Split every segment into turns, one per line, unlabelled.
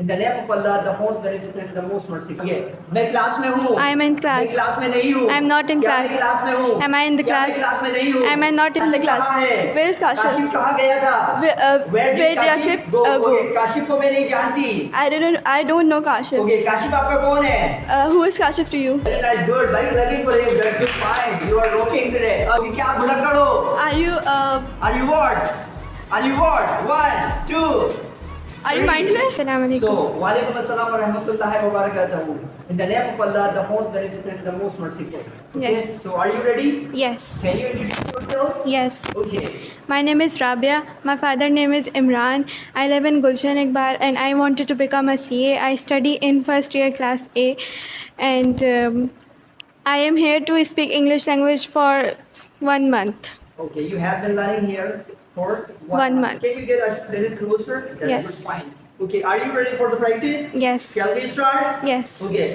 In the name of Allah, the most beneficent, the most merciful. Okay. मैं class में हूँ.
I am in class.
मैं class में नहीं हूँ.
I am not in
क्या
class.
मैं क्लास में हूँ?
Am I in the
क्या
class?
मैं क्लास में नहीं हूँ?
Am I not in the
Kashif
class?
कहाँ है?
Where is Kashif?
काशिफ कहाँ गया था?
Where did Kashif
go?
go?
Okay, Kashif को मैं नहीं जानती.
I don't know Kashif.
Okay, Kashif आपका कौन है?
Who is Kashif to you?
Very nice, good. Very lucky for you. Good fine. You are rocking today. Okay, क्या भुलक्कड़ हो?
Are you
Are you what? Are you what? 1, 2.
Are you mindless? Assalamu alaikum.
So, walaikum assalam wa rahmatullahi wa barakatuhu. In the name of Allah, the most beneficent, the most merciful. Okay?
Yes.
So, are you ready?
Yes.
Can you introduce yourself?
Yes.
Okay.
My name is Rabia. My father name is Imran. I live in Gulshan Iqbal and I wanted to become a CA. I study in first year class A and I am here to speak English language for 1 month.
Okay, you have been learning here for
1 month.
Can you get a little closer? That's
Yes.
good, fine. Okay, are you ready for the practice?
Yes.
Shall we start?
Yes.
Okay.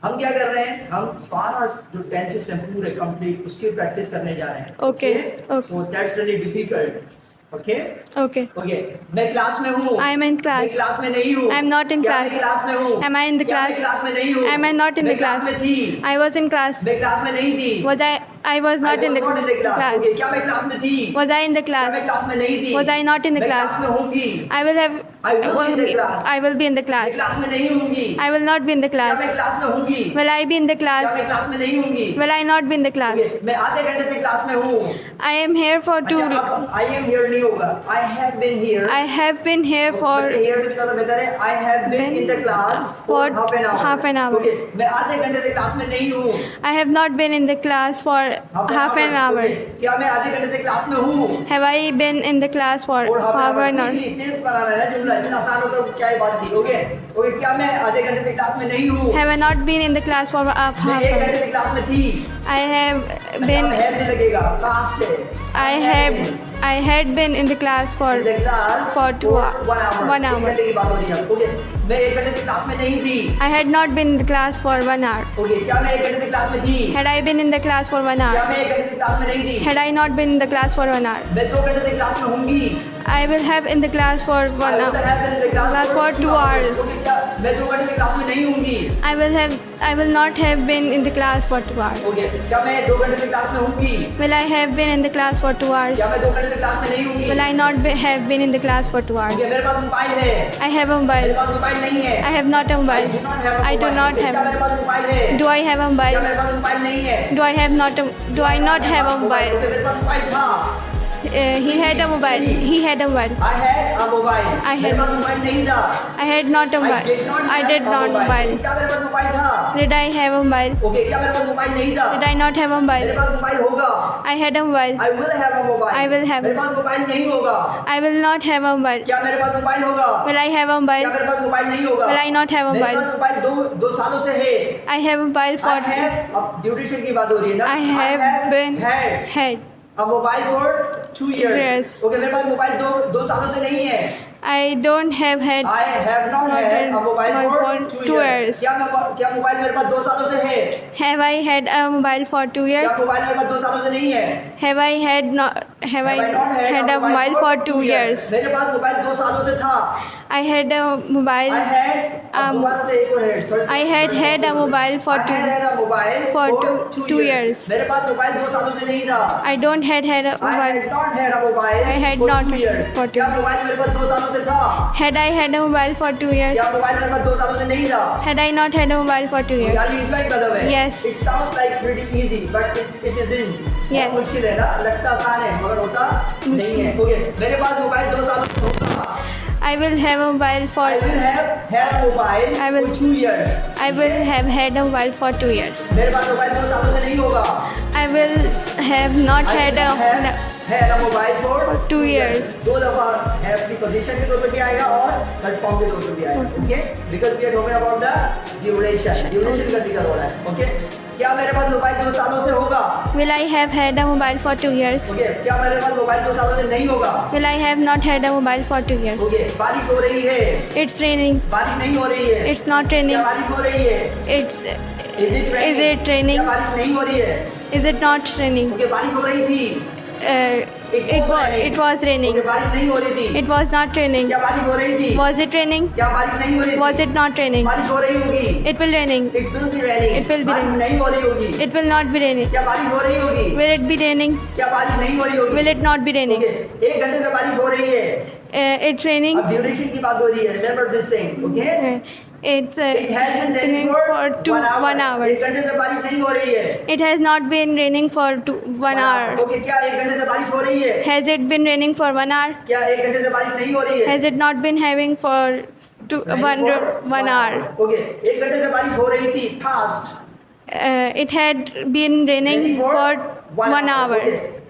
हम क्या कर रहे हैं? हम 12 जो tenses हैं पूरे complete उसकी प्रैक्टिस करने जा रहे हैं.
Okay. Okay.
So that's really difficult. Okay?
Okay.
Okay. मैं क्लास में हूँ.
I am in class.
मैं क्लास में नहीं हूँ.
I am not in
क्या
class.
मैं क्लास में हूँ?
Am I in the
क्या
class?
मैं क्लास में नहीं हूँ?
Am I not in
मैं
the class?
क्लास में थी.
I was in class.
मैं क्लास में नहीं थी.
I was not in the class.
Okay, क्या मैं क्लास में थी?
Was I in the
क्या मैं
class?
क्लास में नहीं थी?
Was I not in the
मैं
class?
क्लास में होंगी.
I will have.
I will be in the class.
I will be in the
मैं
class.
क्लास में नहीं होंगी.
I will not be in the
क्या
class.
मैं क्लास में होंगी?
Will I be in the
क्या मैं
class?
क्लास में नहीं होंगी?
Will I not be in the class?
Okay, मैं आधे घंटे से क्लास में हूँ.
I am here for
अच्छा, अब I am here नहीं होगा. I have been here.
I have been here for
here से भी ज़्यादा बेहतर है. I have been in the class for half an hour. Okay, मैं आधे घंटे से क्लास में नहीं हूँ.
I have not been in the class for half an hour.
Okay, क्या मैं आधे घंटे से क्लास में हूँ?
Have I been in the class for
और
half an hour?
तेज बनाना है जुमला. इतना आसान होता है क्या ही बात थी. Okay, okay, क्या मैं आधे घंटे से क्लास में नहीं हूँ?
Have I not been in the class for half
मैं
an
एक
hour?
घंटे से क्लास में थी.
I have
अब
been.
have नहीं लगेगा. Past है.
I had been in the class for
In the class
for 2 hours.
1 hour.
1
एक
hour.
घंटे की बात हो रही है. Okay, मैं एक घंटे से क्लास में नहीं थी.
I had not been in the class for 1 hour.
Okay, क्या मैं एक घंटे से क्लास में थी?
Had I been in the class for 1
क्या
hour?
मैं एक घंटे से क्लास में नहीं थी?
Had I not been in the class for 1 hour?
मैं 2 घंटे से क्लास में होंगी.
I will have in the class for 1
I will
hour.
have been in the
Class for 2 hours.
Okay, क्या मैं 2 घंटे से क्लास में नहीं होंगी?
I will not have been in the class for 2 hours.
Okay, क्या मैं 2 घंटे से क्लास में होंगी?
Will I have been in the class for 2 hours?
क्या मैं 2 घंटे से क्लास में नहीं होंगी?
Will I not have been in the class for 2 hours?
Okay, मेरे पास मोबाइल है.
I have a
मेरे
mobile.
पास मोबाइल नहीं है.
I have not a
I
mobile.
do not have a
I do
mobile.
not
Okay,
have.
क्या मेरे पास mobile है?
Do I have a
क्या
mobile?
मेरे पास मोबाइल नहीं है?
Do I not have a mobile?
Okay, मेरे पास मोबाइल था.
He had a mobile. He had a mobile.
I had a mobile.
I had-
मेरे पास मोबाइल नहीं था.
I had not a
I
mobile.
did not
I
have
did
a
not mobile.
क्या मेरे पास mobile था?
Did I have a mobile?
Okay, क्या मेरे पास mobile नहीं था?
Did I not have a
मेरे
mobile?
पास मोबाइल होगा.
I had a mobile.
I will have a mobile.
I will have-
मेरे पास मोबाइल नहीं होगा.
I will not have a mobile.
क्या मेरे पास मोबाइल होगा?
Will I have a
क्या
mobile?
मेरे पास मोबाइल नहीं होगा?
Will I not have a
मेरे
mobile?
पास मोबाइल दो सालों से है.
I have a mobile
I
for.
have, अब ड्यूरेशन की बात हो रही है ना.
I have been had.
a mobile for 2 years.
Yes.
Okay, मेरे पास मोबाइल दो सालों से नहीं है.
I don't have had.
I have not had a mobile for 2 years. क्या मोबाइल मेरे पास 2 सालों से है?
Have I had a mobile for 2
क्या
years?
मोबाइल मेरे पास 2 सालों से नहीं है?
Have I had not? Have I
not
had a mobile for 2 years?
मेरे पास मोबाइल 2 सालों से था.
I had a mobile.
I had अब दोबारा से एक और है.
I had had a mobile for
I had had a mobile
for
for
2 years.
मेरे पास मोबाइल 2 सालों से नहीं था.
I don't had a
I had
mobile.
not had a mobile
I had
for
not
2 years.
for 2
क्या mobile मेरे पास 2 सालों से था?
Had I had a mobile for 2 years?
क्या मोबाइल मेरे पास 2 सालों से नहीं था?
Had I not had a mobile for 2 years?
Are you implying by the way?
Yes.
It sounds like pretty easy, but it isn't.
Yes.
मुश्किल है ना, लगता आसान है मगर होता नहीं है. Okay, मेरे पास मोबाइल 2 सालों से होगा.
I will have a mobile for.
I will have had a mobile
I will-
for 2 years.
I will have had a mobile for 2 years.
मेरे पास मोबाइल 2 सालों से नहीं होगा.
I will have not
I
had
will have
a.
had a mobile for
2 years.
2 दफा have की position के तौर पर भी आएगा और प्लेटफॉर्म के तौर पर भी आएगा. Okay, because we are talking about the duration का जिक्र हो रहा है. ओके, क्या मेरे पास मोबाइल 2 सालों से होगा?
Will I have had a mobile for 2 years?
Okay, क्या मेरे पास मोबाइल 2 सालों से नहीं होगा?
Will I have not had a mobile for 2 years?
Okay, बारिश हो रही है.
It's raining.
बारिश नहीं हो रही है.
It's not
क्या
raining.
बारिश हो रही है?
It's.
Is it raining?
Is it raining?
क्या बारिश नहीं हो रही है?
Is it not raining?
Okay, बारिश हो रही थी.
It was raining.
Okay, बारिश नहीं हो रही थी.
It was not raining.
क्या बारिश हो रही थी?
Was it raining?
क्या बारिश नहीं हो रही थी?
Was it not raining?
बारिश हो रही होगी.
It will raining.
It will be raining.
It will be
बारिश
raining.
नहीं हो रही होगी.
It will not be raining.
क्या बारिश हो रही होगी?
Will it be raining?
क्या बारिश नहीं हो रही होगी?
Will it not be raining?
Okay, 1 घंटे से बारिश हो रही है.
It's raining.
अब ड्यूरेशन की बात हो रही है. Remember this thing, okay?
It's
It has been raining
raining for 1 hour.
1 घंटे से बारिश नहीं हो रही है.
It has not been raining for 1 hour.
Okay, क्या 1 घंटे से बारिश हो रही है?
Has it been raining for 1 hour?
क्या 1 घंटे से बारिश नहीं हो रही है?
Has it not been having for one hour?
Okay, 1 घंटे से बारिश हो रही थी fast.
It had been raining for 1 hour.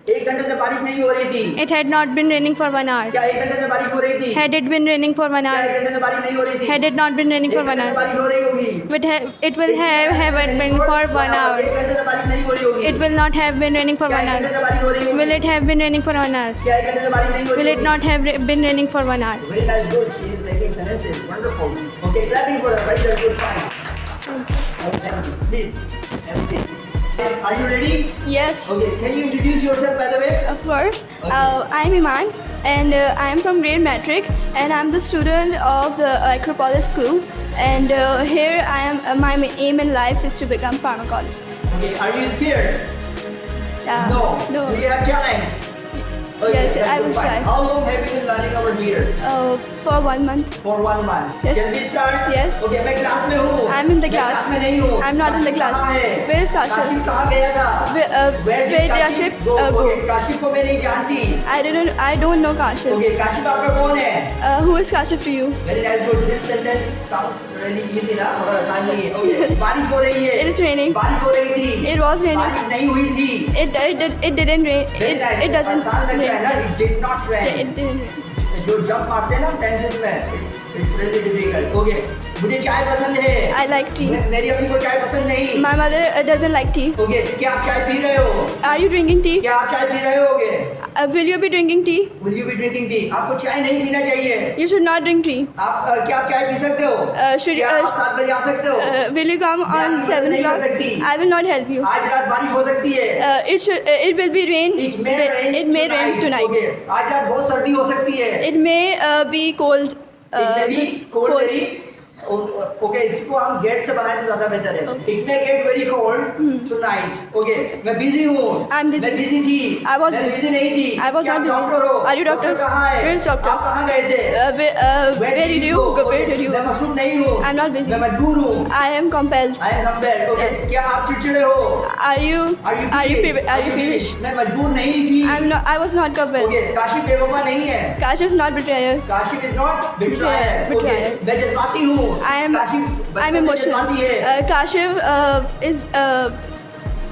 Okay, 1 घंटे से बारिश नहीं हो रही थी.
It had not been raining for 1 hour.
क्या 1 घंटे से बारिश हो रही थी?
Had it been raining for 1
क्या 1
hour?
घंटे से बारिश नहीं हो रही थी?
Had it not been raining for
1
1
घंटे से
hour?
बारिश हो रही होगी.
It will have been for 1 hour.
1 घंटे से बारिश नहीं हो रही होगी.
It will not have been raining for
क्या
1
1 घंटे
hour.
से बारिश हो रही होगी?
Will it have been raining for 1 hour?
क्या 1 घंटे से बारिश नहीं हो रही
Will it
होगी?
not have been raining for 1 hour?
Very nice, good. She is making sentences. Wonderful. Okay, clapping for her. Very good, good, fine. Okay, please. Everything. Are you ready?
Yes,
Okay, can you introduce yourself by the way?
of course.
Okay.
I'm Iman, and I'm from grade metric, and I'm the student of the Acropolis School. And here I am. My aim in life is to become pharmacologist.
Okay, are you scared?
Yeah.
No.
No.
Do you have challenge? Okay,
Yes,
that's
I
good,
will
fine.
try.
How long have you been learning over here?
For 1 month.
For 1 month.
Yes.
Can we start?
Yes.
Okay, मैं class में हूँ.
I'm in the
मैं
class.
Class में नहीं हूँ.
I'm not in the
Kashif
class.
कहाँ है?
Where is Kashif?
Kashif कहाँ गया था?
Where did Kashif
go?
go?
Okay, Kashif को मैं नहीं जानती.
I don't know Kashif.
Okay, Kashif आपका कौन है?
Who is Kashif to you?
Very nice, good. This sentence sounds really easy ना? थोड़ा आसान नहीं है. Okay, बारिश हो रही है.
It is raining.
बारिश हो रही थी.
It was raining.
बारिश नहीं हुई थी.
It didn't rain.
Very nice.
It doesn't
आसान लगता है ना?
rain.
It did not rain.
It didn't rain.
जो जंप मारते हैं ना टेंशन में, इट्स रियली डिफिकल्ट. ओके, मुझे चाय पसंद है.
I like tea.
मेरी अम्मी को चाय पसंद नहीं.
My mother doesn't like tea.
Okay, क्या आप चाय पी रहे हो?
Are you drinking tea?
क्या आप चाय पी रहे होगे?
Will you be drinking tea?
Will you be drinking tea? आपको चाय नहीं पीना चाहिए.
You should not drink tea.
आप क्या आप चाय पी सकते हो?
Should
क्या आप 7 बजे आ सकते हो?
will you come
मैं
on
आपकी मदद
7
नहीं कर
o'clock?
सकती.
I will not help you.
आज रात बारिश हो सकती है.
It will be rain.
It may rain
It may rain tonight.
Okay, आज रात बहुत सर्दी हो सकती है.
It may be cold.
It may be cold very. Okay, इसको हम गेट से बनाए तो ज्यादा बेहतर है. It may get very cold tonight. Okay, मैं बिजी हूँ.
I'm busy.
मैं बिजी थी.
I was
मैं
busy.
बिजी नहीं थी.
I was
क्या
not
आप
busy.
डॉक्टर हो?
Are you doctor?
डॉक्टर कहाँ है?
Where is doctor?
आप कहाँ गए थे?
Where did you go? Where did you?
मैं मसरूफ नहीं हूँ.
I'm not busy.
मैं मजबूर हूँ.
I am compelled.
I am compelled. Okay.
Yes.
क्या आप चिड़चिड़े हो?
Are you peevish?
मैं मजबूर नहीं थी.
I was not compelled.
Okay, Kashif बेवफा नहीं है.
Kashif is not betrayer.
Kashif is not betrayer.
Betrayer.
Okay, मैं जज्बाती हूँ.
I'm
Kashif
emotional.
जज्बाती है.
Kashif is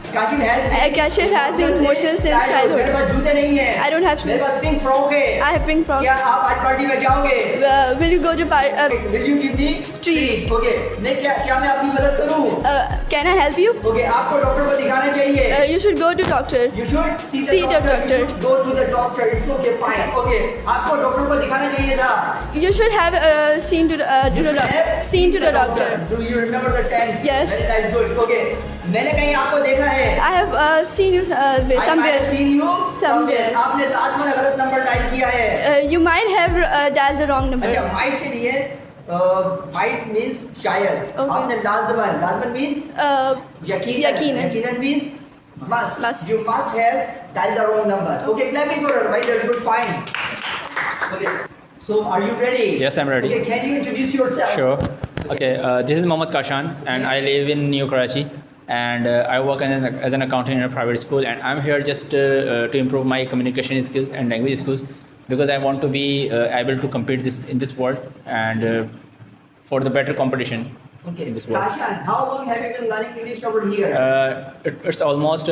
Kashif has
Kashif has been emotional since
मेरे
childhood.
पास जूते नहीं है.
I don't have shoes.
मेरे पास पिंक फ्रॉक है.
I have pink frock.
क्या आप आज पार्टी में जाओगे?
Will you go to
Will you give me
Treat.
Okay, मैं क्या मैं आपकी मदद करूँ?
Can I help you?
Okay, आपको डॉक्टर को दिखाना चाहिए.
You should go to doctor.
You should see
See
the
the
doctor.
doctor.
You should go to the doctor. It's okay, fine.
Yes.
Okay, आपको डॉक्टर को दिखाना चाहिए था.
You should have seen to the doctor.
Do you remember the tense?
Yes.
Very nice, good. Okay. मैंने कहीं आपको देखा है.
I have seen you
I might have
somewhere.
seen you
Somewhere.
आपने लास्ट में गलत नंबर डायल किया है.
You might have dialed the wrong number.
अच्छा, might के लिए might means शायद.
Okay.
आपने लाजमन means
यकीनन.
यकीनन means must.
Must.
You must have dialed the wrong number. Okay, clapping for her. Very good, fine. Okay. So, are you ready?
Yes, I'm ready.
Okay, can you introduce yourself?
Sure. Okay, this is Mohammad Kashan, and I live in New Karachi, and I work as an accountant in a private school, and I'm here just to improve my communication skills and language skills, because I want to be able to compete in this world and for the better competition
Okay.
in this world.
Kashan, how long have you been learning English over here?
It's almost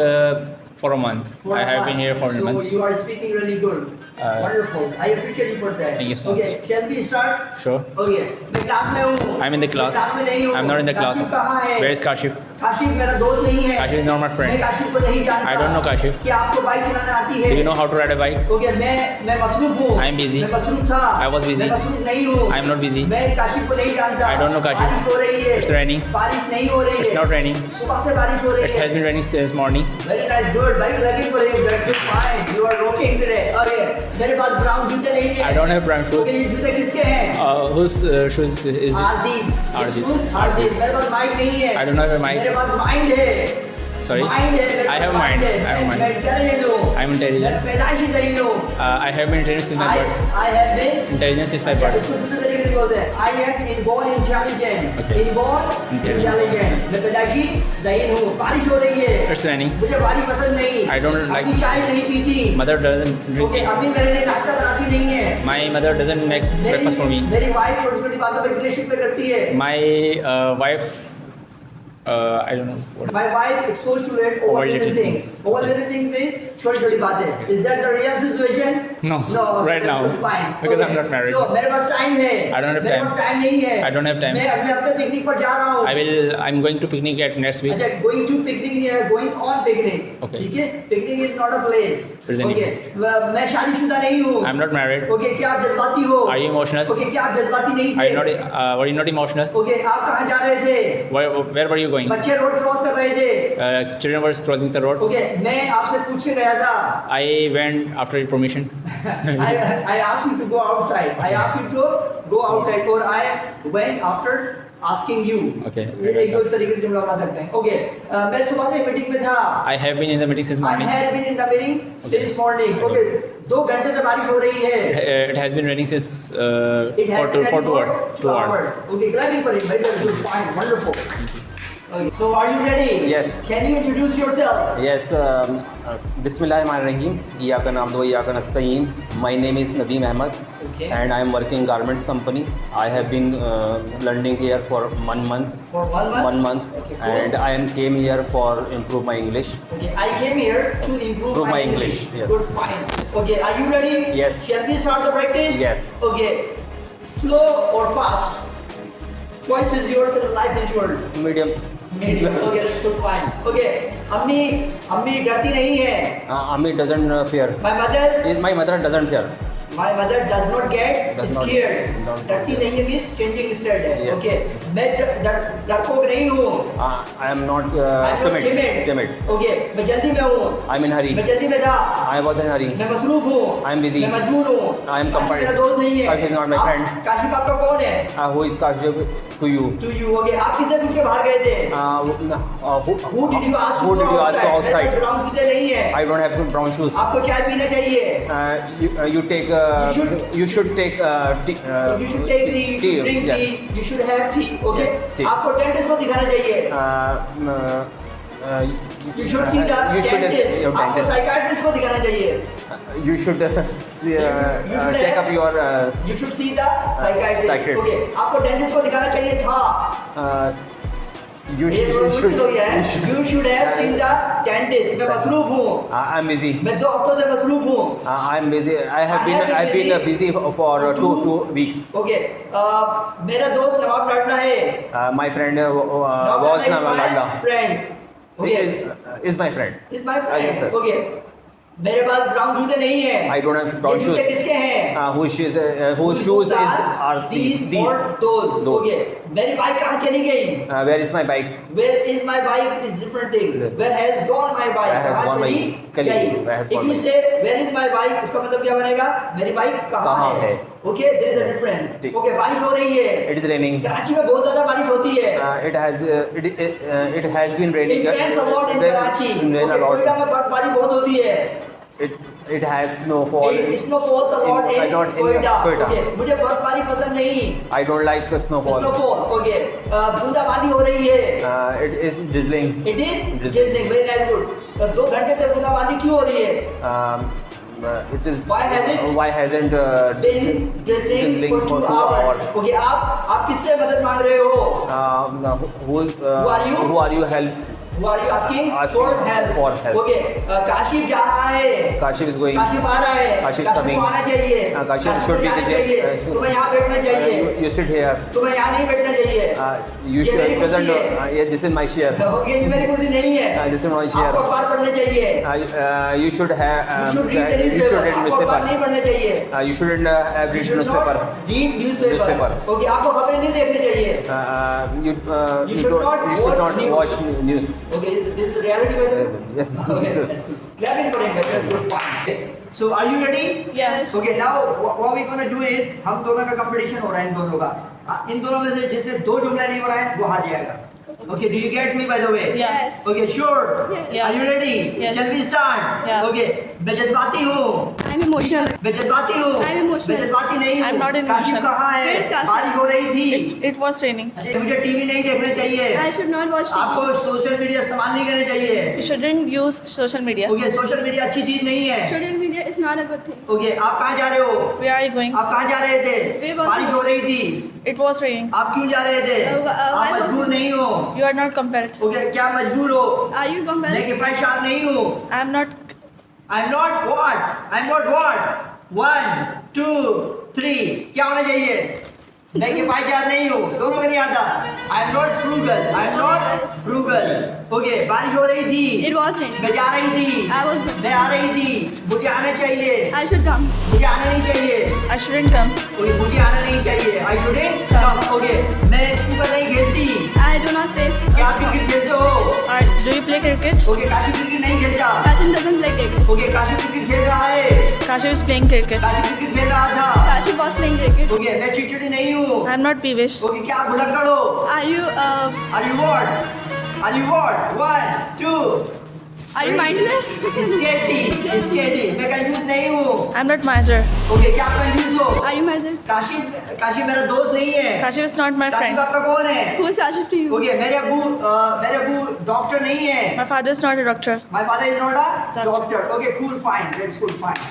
for a month.
For
I
a
have
month.
been here for a
So
month.
you are speaking really good. Wonderful. I appreciate you for that.
Thank you so
Okay,
much.
shall we start?
Sure.
Okay. मैं class में हूँ.
I'm in the class.
मैं class में नहीं हूँ.
I'm not in the class.
Kashif कहाँ है?
Where is Kashif?
Kashif मेरा दोस्त नहीं है।
Kashif is not my
मैं
friend.
काशिफ को नहीं जानता।
I don't know Kashif.
कि आपको बाइक चलाना आती है?
Do you know how to ride a bike?
Okay, मैं मसरूफ हूँ।
I am busy.
मैं मसरूफ था।
I was busy.
मैं मसरूफ नहीं हूँ।
I am not busy.
मैं काशिफ को नहीं जानता।
I don't know Kashif.
बारिश हो रही है।
It's raining.
बारिश नहीं हो रही है।
It's not raining.
सुबह से बारिश हो रही
It has
है।
been raining since morning.
Very nice, good. Very lucky for you. That's good. Fine. You are rocking today. Okay. मेरे पास ब्राउन जूते नहीं है।
I don't have brown shoes.
Okay, ये जूते किसके हैं?
Whose shoes is this?
आरदीज।
Ardiz.
आरदीज। मेरे पास mic नहीं है।
I don't have a mic.
मेरे पास माइंड है।
Sorry?
माइंड है। मेरे
I have
पास
mind.
है।
I have mind.
मैं intelligent हूँ।
I am intelligent.
मैं पैदाइशी सही हूँ।
I have been intelligent since my birth.
I have been
Intelligence is my
अच्छा,
birth.
इसको दूसरे तरीके से बोलते हैं। I am inborn intelligent.
Okay.
Inborn
Intelligent.
intelligent. मैं पैदाइशी ज़हीन हूँ। बारिश हो रही है।
It's raining.
मुझे बारिश पसंद नहीं।
I don't like-
अपनी चाय नहीं पीती।
Mother doesn't drink
okay,
it.
अभी मेरे लिए नाश्ता बनाती नहीं है।
My mother doesn't make breakfast for me.
मेरी वाइफ छोटी छोटी बातों पे रिलेशन पे करती है।
My wife, I don't know. What
My wife exposed to it over
Over
little
little
things.
things.
Over little things means छोटी छोटी बातें. Is that the real situation?
No, right
that's
now.
good, fine.
Because I'm not married.
So मेरे पास time है.
I don't have
मेरे
time.
पास time नहीं है.
I don't have time.
मैं अगले हफ्ते पिकनिक पर जा रहा हूँ.
I'm going to picnic at next week.
अच्छा, going to picnic नहीं है, going on picnic.
Okay.
ठीक है? Picnic is not a place.
It's an
Okay. मैं शादीशुदा नहीं हूँ.
I'm not married.
Okay, क्या आप जज्बाती हो?
Are you emotional?
Okay, क्या आप जज्बाती नहीं
Are
थे?
you not? Were you not emotional?
Okay, आप कहाँ जा रहे थे?
Where were you going?
बच्चे रोड क्रॉस कर रहे थे.
Children were crossing the road.
Okay, मैं आपसे पूछ के गया था.
I went after your permission.
I asked you to go outside. I asked you to go outside, or I went after asking you.
Okay.
ये एक दो तरीके से जुमला बना सकते हैं. Okay, मैं सुबह से मीटिंग में था.
I have been in the meeting since
I
morning.
had been in the meeting since morning. Okay, 2 घंटे से बारिश हो रही है.
It has been raining since
It had been
for 2 hours.
2 hours. Okay, clapping for it. Very good. Fine. Wonderful. Okay, so are you ready?
Yes.
Can you introduce yourself?
Yes, Bismillahirrahmanirrahim. Iyaka na'budu wa iyaka nasta'een. My name is Nadeem Ahmed,
Okay.
and I am working in garments company. I have been learning here for 1 month.
For 1 month?
1 month,
Okay, cool.
and I am came here for improve my English.
Okay, I came here to improve my English.
Yes.
Good, fine. Okay, are you ready?
Yes.
Shall we start the practice?
Yes.
Okay, slow or fast? Choice is yours and life is yours.
Medium.
Medium. Okay, that's good, fine. Okay, अम्मी डरती नहीं है.
Ami doesn't fear.
My
My mother doesn't fear.
mother does not get
Does not-
scared.
don't-
डरती नहीं है means changing instead है.
Yes.
Okay, मैं डरपोक नहीं हूँ.
I am not
I'm not
timid.
timid. Okay, मैं जल्दी में हूँ.
I'm in hurry.
मैं जल्दी में था.
I was in hurry.
मैं मसरूफ हूँ.
I am busy.
मैं मजबूर हूँ.
I am
Kashif
compelled.
मेरा दोस्त नहीं है.
Kashif is not my
आप-
friend.
काशिफ आपका कौन है?
Who is Kashif to you?
To you. Okay, आप किससे पूछ के बाहर गए थे? Who did you ask
Who
to
did
go
you ask to
outside? मेरे
outside?
पास brown जूते नहीं है.
I don't have brown shoes.
आपको चाय पीना चाहिए.
You take. You should take.
You should take tea. You should drink
yes.
tea. You should have tea. Okay.
Yes, tea.
आपको dentist को दिखाना चाहिए. You should see the
You should
dentist.
your
आपको
dentist.
Psychiatrist को दिखाना चाहिए.
You should see,
should
check up your.
You should see the psychiatrist.
Psychiatrist.
Okay. आपको dentist को दिखाना चाहिए था.
You
ये थोड़ा
should.
मुश्किल हो गया है. You should have seen the dentist. मैं मसरूफ हूँ.
I'm busy.
मैं 2 हफ्तों से मसरूफ हूँ.
I'm busy. I've been busy for two weeks.
Okay. मेरा दोस्त नवाब लाडला है.
My friend
Nawab
was
Ladla is
Ladla.
my friend. Okay.
Is my friend.
Is my friend.
Yes, sir.
Okay. मेरे पास ब्राउन जूते नहीं है.
I don't have brown
ये जूते
shoes.
किसके हैं?
Whose shoes are these?
or those.
Those.
Okay. मेरी bike कहाँ चली गई?
Where is my bike?
Where is my bike is different thing. Where has gone my bike?
Where has
कहाँ
gone my
चली
गई?
गई?
Where has
If
gone
you
my-
say where is my bike, इसका मतलब क्या बनेगा? मेरी bike कहाँ
कहाँ
है?
है?
Okay, there is a difference.
ठीक।
Okay, बारिश हो रही है.
It is raining.
कराची में बहुत ज़्यादा बारिश होती है.
It has been raining.
It rains a lot in Karachi.
Rain a
Okay,
lot.
Quetta में बर्फबारी बहुत होती है.
It has snowfall.
Snow falls a lot in
not in
Koyटा.
Koyta.
Okay, मुझे बर्फबारी पसंद नहीं.
I don't like snowfall.
Snowfall. Okay, बूंदाबांदी हो रही है.
It is drizzling.
It is drizzling. Very nice, good. 2 घंटे से बूंदाबांदी क्यों हो रही है?
It is.
Why hasn't
been
drizzling for 2 hours? Okay, आप किससे मदद मांग रहे हो?
Who are you? Who are you
Who are you asking?
Asking
For help.
for help.
Okay. Kashi जा रहा है.
Kashif is going.
काशी आ रहा है.
Kashif is
Kashi
coming.
को आना चाहिए.
Kashif
काशी
should
को
be
जाना
there.
चाहिए. तुम्हें यहाँ बैठना चाहिए.
You sit here.
तुम्हें यहाँ नहीं बैठना चाहिए.
You
ये
should
मेरी
present.
कुर्सी है.
Yeah, this is my chair.
Okay, ये मेरी कुर्सी नहीं है.
This is my chair.
आपको अखबार पढ़ना चाहिए.
You should have.
You should read the
You should read
newspaper. आपको अखबार नहीं
newspaper.
पढ़ना चाहिए.
You shouldn't have
You
read
should not
newspaper.
read newspaper.
Newspaper.
Okay, आपको खबरें नहीं देखनी चाहिए.
You
should
should
not
not
watch
watch news.
Okay, this is reality, by the way.
Yes.
Okay. Clapping for him, better. Good, fine. So, are you ready?
Yes.
Okay, now what we gonna do is हम दोनों का competition हो रहा है इन दोनों का. इन दोनों में से जिसने 2 जुमले नहीं बनाए वो हार जाएगा. Okay, do you get me, by the way?
Yes.
Okay, sure.
Yes.
Are you ready?
Yes.
Shall we start?
Yeah.
Okay, मैं जज्बाती हूँ.
I'm emotional.
मैं जज्बाती हूँ.
I'm emotional.
मैं जज्बाती नहीं हूँ.
I'm not
Kashif
emotional.
कहाँ है?
Where's Kashif?
बारिश हो रही थी.
It was raining.
अच्छा, मुझे टीवी नहीं देखना चाहिए.
I should not watch TV.
आपको सोशल मीडिया इस्तेमाल नहीं करना चाहिए.
You shouldn't use social media.
Okay, social media अच्छी चीज नहीं है.
Social media is not a good thing.
Okay, आप कहाँ जा रहे हो?
Where are you going?
आप कहाँ जा रहे थे?
We were-
बारिश हो रही थी.
It was raining.
आप क्यों जा रहे थे?
why
आप
was
मजबूर
it?
नहीं हो.
You are not compelled.
Okay, क्या मजबूर हो?
Are you
मैं
compelled?
किफायतशार नहीं हूँ.
I'm not.
I'm not what? I'm not what? 1, 2, 3. क्या होना चाहिए? मैं किफायतशार नहीं हूँ. दोनों का नहीं आता. I'm not frugal. I'm not frugal. Okay, बारिश हो रही थी.
It was raining.
मैं जा रही थी.
I was-
मैं आ रही थी. मुझे आना चाहिए.
I should come.
मुझे आना नहीं चाहिए.
I shouldn't come.
ओके, मुझे आना नहीं चाहिए. आई शुडिंग कम. ओके, मैं स्कूटर नहीं खेलती.
I do not play.
क्या आप क्रिकेट खेलते हो?
Do you play cricket?
Okay, Kashif cricket नहीं खेलता.
Kachin doesn't play cricket.
Okay, Kashif cricket खेल रहा है.
Kashif is playing cricket.
Kashif cricket खेल रहा था.
Kashif was playing cricket.
Okay, मैं चिड़चिड़ी नहीं हूँ.
I'm not peevish.
ओके, क्या आप भुलक्कड़ हो?
Are you
Are you what? Are you what? 1, 2.
are you mindless?
स्केटी. मैं कंफ्यूज नहीं हूँ.
I'm not miser.
ओके, क्या आप कंफ्यूज हो?
Are you miser?
काशिफ मेरा दोस्त नहीं है.
Kashif is not my
Kashif
friend.
आपका कौन है?
Who is Kashif to you?
Okay, मेरे अबू डॉक्टर नहीं है.
My father is not a doctor.
My father is not a doctor. Okay, cool, fine. That's cool, fine.